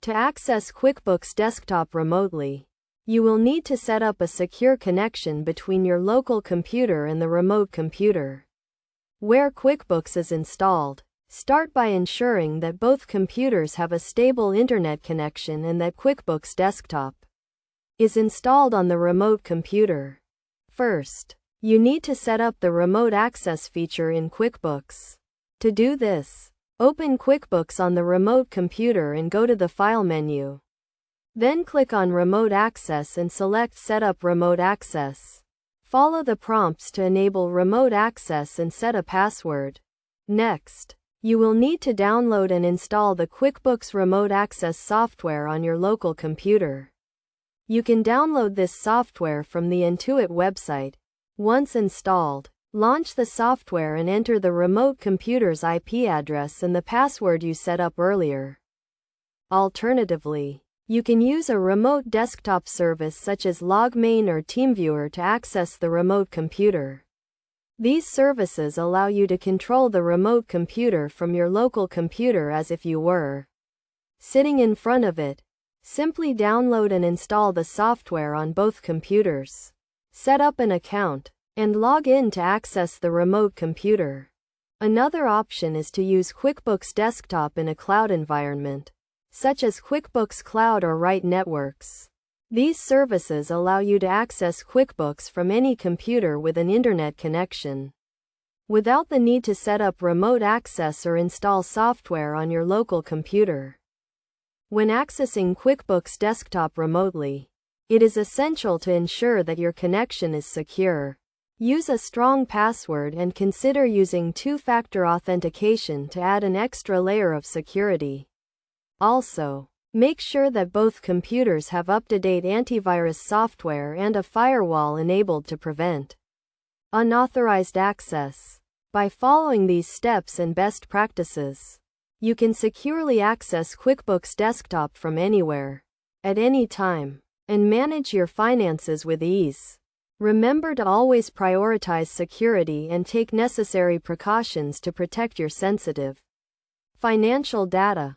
To access QuickBooks Desktop remotely, you will need to set up a secure connection between your local computer and the remote computer where QuickBooks is installed. Start by ensuring that both computers have a stable internet connection and that QuickBooks Desktop is installed on the remote computer. First, you need to set up the remote access feature in QuickBooks. To do this, open QuickBooks on the remote computer and go to the File menu. Then click on Remote Access and select Set up Remote Access. Follow the prompts to enable remote access and set a password. Next, you will need to download and install the QuickBooks Remote Access software on your local computer. You can download this software from the Intuit website. Once installed, launch the software and enter the remote computer's IP address and the password you set up earlier. Alternatively, you can use a remote desktop service such as LogMain or TeamViewer to access the remote computer. These services allow you to control the remote computer from your local computer as if you were sitting in front of it. Simply download and install the software on both computers. Set up an account and log in to access the remote computer. Another option is to use QuickBooks Desktop in a cloud environment, such as QuickBooks Cloud or Write Networks. These services allow you to access QuickBooks from any computer with an internet connection, without the need to set up remote access or install software on your local computer. When accessing QuickBooks Desktop remotely, it is essential to ensure that your connection is secure. Use a strong password and consider using two-factor authentication to add an extra layer of security. Also, make sure that both computers have up-to-date antivirus software and a firewall enabled to prevent unauthorized access. By following these steps and best practices, you can securely access QuickBooks Desktop from anywhere, at any time, and manage your finances with ease. Remember to always prioritize security and take necessary precautions to protect your sensitive financial data.